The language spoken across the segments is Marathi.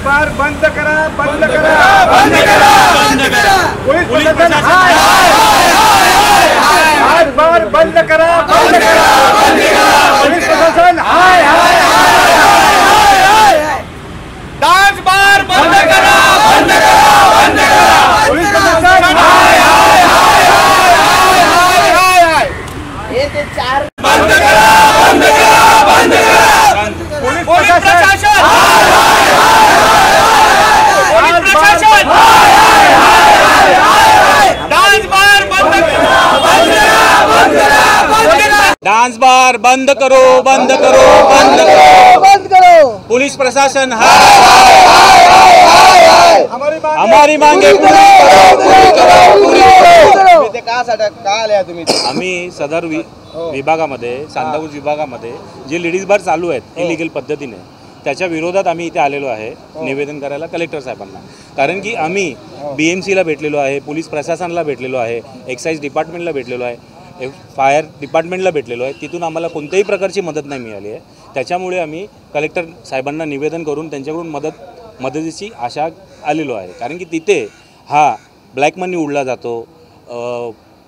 बार बंद करा, बंद करा, बंद करा, बंद करा। पुलिस प्रशासन हाय हाय हाय हाय, बार बंद करा, बंद करा, बंद करा। पुलिस प्रशासन हाय हाय हाय हाय हाय, डांस बार बंद करा, बंद करा, बंद करा। पुलिस प्रशासन हाय हाय हाय हाय हाय हाय, ये ते चार बंद करा, बंद करा, बंद करा। पुलिस प्रशासन हाय हाय डांस बार बंद करो, बंद करो, बंद करो, बंद करो। पुलिस प्रशासन हाय हाय हाय हाय, हमारी मांगे पूरी करो, पूरी करो, पूरी करो। ते का आले तुम्ही? आम्ही सदर विभागामध्ये, सांताक्रूज विभागामध्ये जे लेडीज बार चालू आहेत इलिगल पद्धतीने, त्याच्या विरोधात आम्ही इथे आलेलो आहे निवेदन करायला कलेक्टर साहेबांना। कारण की आम्ही BMCला भेटलेलो आहे, पोलीस प्रशासनाला भेटलेलो आहे, एक्साईज डिपार्टमेंटला भेटलेलो आहे, फायर डिपार्टमेंटला भेटलेलो आहे। तिथून आम्हाला कोणत्याही प्रकारची मदत नाही मिळाली आहे। त्याच्यामुळे आम्ही कलेक्टर साहेबांना निवेदन करून त्यांच्याकडून मदतीची आशा आलेलो आहे। कारण की तिथे हा ब्लॅक मनी उडला जातो,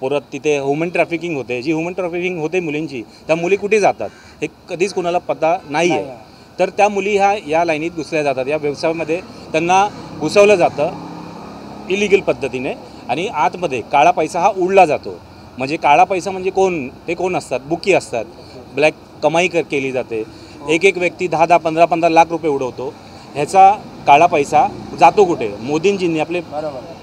परत तिथे ह्युमन ट्रॅफिकिंग होते। जी ह्युमन ट्रॅफिकिंग होते मुलींची, त्या मुली कुठे जातात हे कधीच कोणाला पता नाही आहे। तर त्या मुली या लाईनीत घुसल्या जातात, या व्यवसायामध्ये त्यांना घुसवलं जातं इलिगल पद्धतीने, आणि आतमध्ये काळा पैसा हा उडला जातो। म्हणजे काळा पैसा म्हणजे कोण असतात? बुकी असतात, ब्लॅक कमाई केली जाते। एक व्यक्ती 10-10, 15-15 लाख रुपये उडवतो। ह्याचा काळा पैसा जातो कुठे? मोदींजींनी, आपले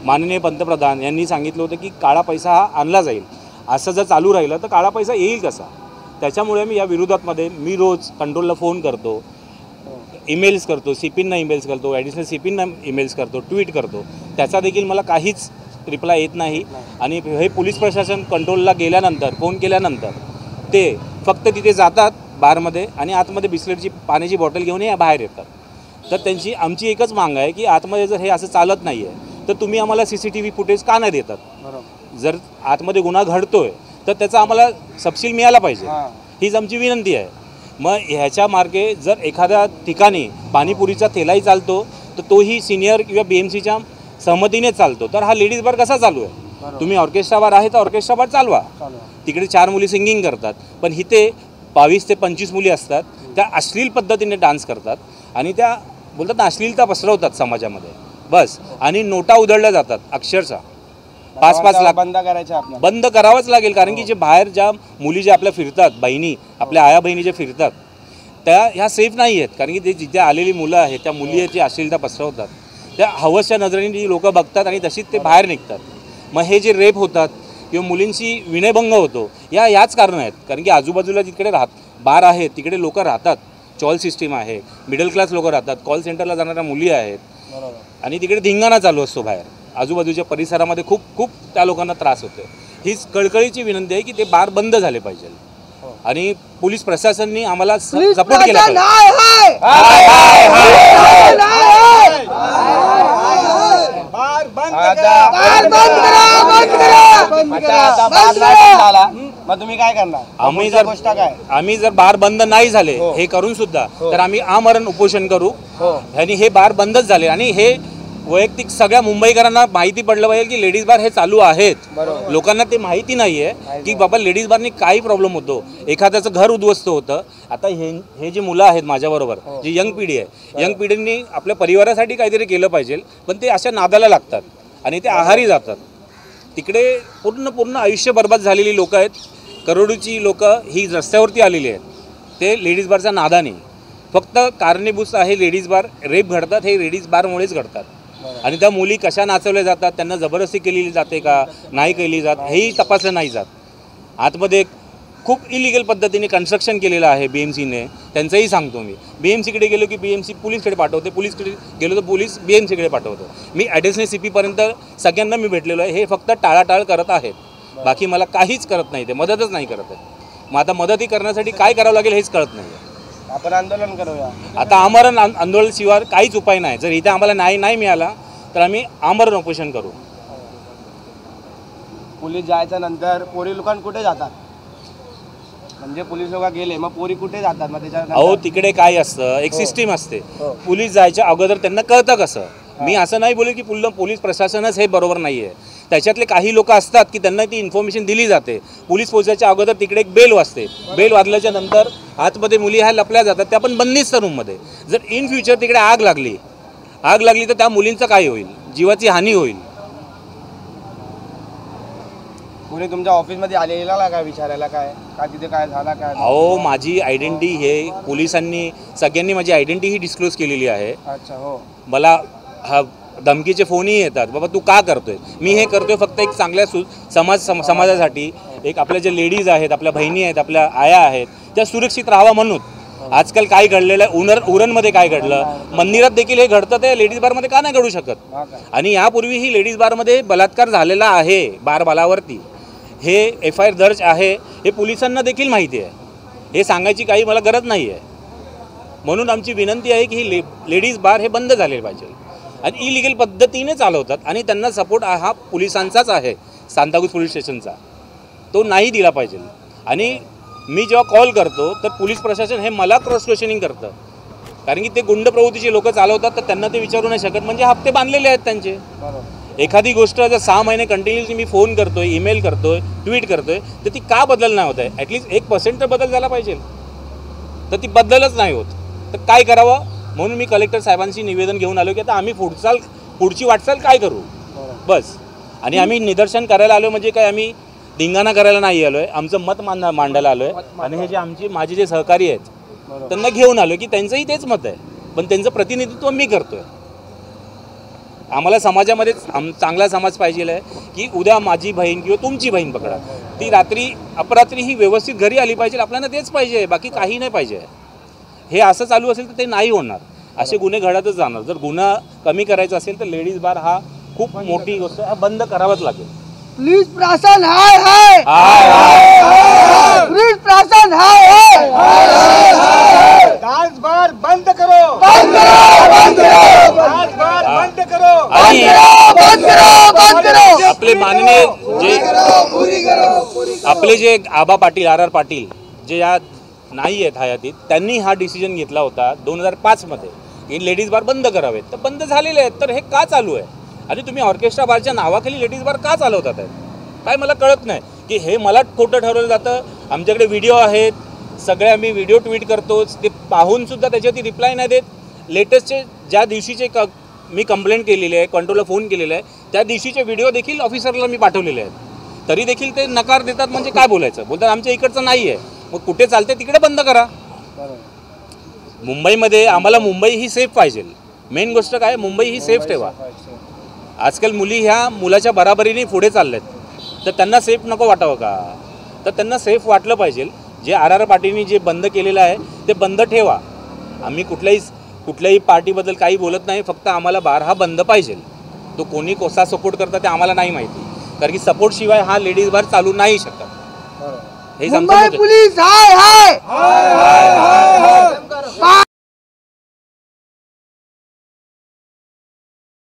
माननीय पंतप्रधान यांनी सांगितलं होतं की काळा पैसा हा आणला जाईल। असं जर चालू राहिलं तर काळा पैसा येईल कसा? त्याच्यामुळे मी या विरोधातमध्ये मी रोज कंट्रोलला फोन करतो, ईमेल्स करतो, CPंना ईमेल्स करतो, ॲडिशनल CPंना ईमेल्स करतो, ट्विट करतो। त्याचा देखील मला काहीच रिप्लाय येत नाही। आणि हे पोलीस प्रशासन कंट्रोलला गेल्यानंतर, फोन केल्यानंतर ते फक्त तिथे जातात बारमध्ये आणि आतमध्ये बिस्लेटची पाण्याची बॉटल घेऊन बाहेर येतात। तर आमची एकच मागणी आहे की आतमध्ये जर हे असं चालत नाही आहे तर तुम्ही आम्हाला CCTV फुटेज का नाही देतात? जर आतमध्ये गुन्हा घडतोय तर त्याचा आम्हाला तपशील मिळाला पाहिजे, हीच आमची विनंती आहे। मग ह्याच्या मार्गे जर एखाद्या ठिकाणी पाणीपुरीचा थेलाही चालतो तर तोही सिनियर किंवा BMCच्या सहमतीने चालतो, तर हा लेडीज बार कसा चालू आहे? तुम्ही ऑर्केस्ट्रा बार आहे तर ऑर्केस्ट्रा बार चालवा। तिकडे 4 मुली सिंगिंग करतात, पण इथे 22 ते 25 मुली असतात, त्या अश्लील पद्धतीने डान्स करतात आणि त्या बोलतात ना अश्लीलता पसरवतात समाजामध्ये बस। आणि नोटा उधळल्या जातात अक्षरशः 5-5 लाख। बंद करावंच लागेल, कारण की जे बाहेर ज्या मुली ज्या आपल्या फिरतात, बहिणी आपल्या आया बहिणी जे फिरतात त्या ह्या सेफ नाही आहेत। कारण की ते जिथे आलेली मुलं आहेत त्या मुली आहेत, जी अश्लीलता पसरवतात, त्या हवसच्या नजरेने लोक बघतात आणि तशीच ते बाहेर निघतात। मग हे जे रेप होतात किंवा मुलींची विनयभंग होतो, याच कारण आहेत। कारण की आजूबाजूला जिकडे बार आहेत तिकडे लोक राहतात, चॉल सिस्टीम आहे, मिडल क्लास लोक राहतात, कॉल सेंटरला जाणाऱ्या मुली आहेत, आणि तिकडे धिंगाणा चालू असतो बाहेर। आजूबाजूच्या परिसरामध्ये खूप त्या लोकांना त्रास होतो। हीच कळकळीची विनंती आहे की ते बार बंद झाले पाहिजे आणि पोलीस प्रशासनाने आम्हाला सपोर्ट केला पाहिजे। मग तुम्ही काय करणार? आम्ही जर बार बंद नाही झाले हे करून सुद्धा तर आम्ही आमरण उपोषण करू। आणि हे बार बंदच झाले आणि हे वैयक्तिक सगळ्या मुंबईकरांना माहिती पडलं पाहिजे की लेडीज बार हे चालू आहेत। लोकांना ते माहिती नाही आहे की बाबा लेडीज बारनी काही प्रॉब्लेम होतो, एखाद्याचं घर उद्ध्वस्त होतं। आता हे जे मुलं आहेत माझ्याबरोबर, जी यंग पिढी आहे, यंग पिढींनी आपल्या परिवारासाठी काहीतरी केलं पाहिजे, पण ते अशा नादाला लागतात आणि ते आहारी जातात। तिकडे पूर्ण आयुष्य बर्बाद झालेली लोक आहेत, करोडोची लोक ही रस्त्यावरती आलेली आहेत, ते लेडीज बारच्या नादाने। फक्त कारणीभूत आहे लेडीज बार. रेप घडतात हे लेडीज बारमुळेच घडतात आणि त्या मुली कशा नाचवल्या जातात, त्यांना जबरदस्ती केली जाते का नाही केली जात हेही तपासलं नाही जात. आतमध्ये खूप इलिगल पद्धतीने कन्स्ट्रक्शन केलेलं आहे BMCने, त्यांचंही सांगतो मी. BMCकडे गेलो की BMC पोलीसकडे पाठवते, पोलीसकडे गेलो तर पोलीस BMCकडे पाठवतो. मी ॲडिशनल CP पर्यंत सगळ्यांना मी भेटलेलो आहे. हे फक्त टाळाटाळ करत आहेत, बाकी मला काहीच करत नाही, ते मदतच नाही करत आहे. मग आता मदती करण्यासाठी काय करावं लागेल हेच कळत नाही. आपण आंदोलन करूया आता आमरण आंदोलनाशिवाय काहीच उपाय नाही. जर इथे आम्हाला न्याय नाही मिळाला तर आम्ही आमरण उपोषण करू. पोलीस जायच्या नंतर पोरी लोकांना कुठे जातात, म्हणजे पोलीस लोक गेले मग पोरी कुठे जातात, मग अहो तिकडे काय असतं, एक सिस्टीम असते. पोलीस जायच्या अगोदर त्यांना कळतं कसं. मी असं नाही बोलू की पोलीस प्रशासनच हे बरोबर नाही आहे. त्याच्यातले काही लोक असतात की त्यांना ती इन्फॉर्मेशन दिली जाते. पोलीस पोहोचायच्या अगोदर तिकडे एक बेल वाजते, बेल वाजल्याच्या नंतर आतमध्ये मुली ह्या लपल्या जातात, त्या पण बंदिस्त रूममध्ये. जर इन फ्युचर तिकडे आग लागली तर त्या मुलींचं काय होईल, जीवाची हानी होईल. पुणे तुमच्या ऑफिसमध्ये आलेला काय विचारायला, काय का तिथे काय झाला काय? अहो माझी आयडेंटिटी हे पोलिसांनी सगळ्यांनी माझी आयडेंटिटी ही डिस्क्लोज केलेली आहे. अच्छा हो. मला हा धमकीचे फोनही येतात, बाबा तू का करतोय. मी हे करतोय फक्त एक चांगल्या समाजासाठी. एक आपल्या जे लेडीज आहेत, आपल्या बहिणी आहेत, आपल्या आया आहेत, त्या सुरक्षित राहावा म्हणून. आजकाल काय घडलेलं आहे, उरणमध्ये काय घडलं, मंदिरात देखील हे घडतं, ते लेडीज बारमध्ये का नाही घडू शकत. आणि यापूर्वीही लेडीज बारमध्ये बलात्कार झालेला आहे बालावरती. हे FIR दर्ज आहे, हे पोलिसांना देखील माहिती आहे. हे सांगायची काही मला गरज नाही आहे. म्हणून आमची विनंती आहे की ही लेडीज बार हे बंद झाले पाहिजे. आणि इलिगल पद्धतीने चालवतात आणि त्यांना सपोर्ट हा पोलिसांचाच आहे, सांताक्रूझ पोलीस स्टेशनचा. तो नाही दिला पाहिजे. आणि मी जेव्हा कॉल करतो तर पोलीस प्रशासन हे मला क्रॉस क्वेश्चनिंग करतं, कारण की ते गुंड प्रवृत्तीचे लोक चालवतात, तर त्यांना ते विचारू नाही शकत. म्हणजे हप्ते बांधलेले आहेत त्यांचे. एखादी गोष्ट जर 6 महिने कंटिन्युअसली मी फोन करतोय, ईमेल करतोय, ट्विट करतोय, तर ती का बदल नाही होत आहे. ॲटलिस्ट 1% तर बदल झाला पाहिजे, तर ती बदलच नाही होत. तर काय करावं, म्हणून मी कलेक्टर साहेबांशी निवेदन घेऊन आलो की आता आम्ही पुढची वाटचाल काय करू बस. आणि आम्ही निदर्शन करायला आलो, म्हणजे काय आम्ही धिंगाणा करायला नाही आलो आहे, आमचं मत मांडायला आलो आहे. आणि हे जे माझे जे सहकारी आहेत त्यांना घेऊन आलो की त्यांचंही तेच मत आहे, पण त्यांचं प्रतिनिधित्व मी करतोय. आम्हाला समाजामध्ये चांगला समाज पाहिजे आहे की उद्या माझी बहीण किंवा तुमची बहीण पकडा, ती रात्री अपरात्री ही व्यवस्थित घरी आली पाहिजे. आपल्याला तेच पाहिजे, बाकी काही नाही पाहिजे. हे असं चालू असेल तर ते नाही होणार, असे गुन्हे घडतच जाणार. जर गुन्हा कमी करायचा असेल तर लेडीज बार हा खूप मोठी गोष्ट आहे, बंद करावाच लागेल. पुलिस प्रशासन हाय हाय, पुलिस प्रशासन हाय हाय, डांस बार बंद करो, बंद करो, बंद करो, डांस बार बंद करो, आणि बंद करो, बंद करो. आपले माननीय आपले जे आबा पाटील RR पाटील जे या नाही आहेत हयातीत, त्यांनी हा डिसिजन घेतला होता 2005 की लेडीज बार बंद करावेत. तर बंद झालेले आहेत. तर हे का चालू आहे. आणि तुम्ही ऑर्केस्ट्रा बारच्या नावाखाली लेडीज बार का चालवतात आहेत, काय मला कळत नाही. की हे मला खोटं ठरवलं जातं. आमच्याकडे व्हिडिओ आहेत सगळे, आम्ही व्हिडिओ ट्विट करतोच, ते पाहूनसुद्धा त्याच्यावरती रिप्लाय नाही देत. लेटेस्टचे ज्या दिवशीचे मी कंप्लेंट केलेली आहे, कंट्रोलला फोन केलेला आहे, त्या दिवशीचे व्हिडिओ देखील ऑफिसरला मी पाठवलेले आहेत, तरी देखील ते नकार देतात. म्हणजे काय बोलायचं, बोलतात आमच्या इकडचं नाही आहे. मग कुठे चालते तिकडे बंद करा. मुंबईमध्ये आम्हाला मुंबई ही सेफ पाहिजे. मेन गोष्ट काय, मुंबई ही सेफ ठेवा. आजकाल मुली ह्या मुलाच्या बराबरीने पुढे चालल्यात, तर त्यांना सेफ नको वाटावं का. तर त्यांना सेफ वाटलं पाहिजे. जे RR पार्टीने जे बंद केलेलं आहे ते बंद ठेवा. आम्ही कुठल्याही पार्टीबद्दल काही बोलत नाही, फक्त आम्हाला बार हा बंद पाहिजे. तो कोणी कसा सपोर्ट करता ते आम्हाला नाही माहिती, कारण की सपोर्ट शिवाय हा लेडीज बार चालू नाही शकत. हे मुंबई पुलिस हाय हाय,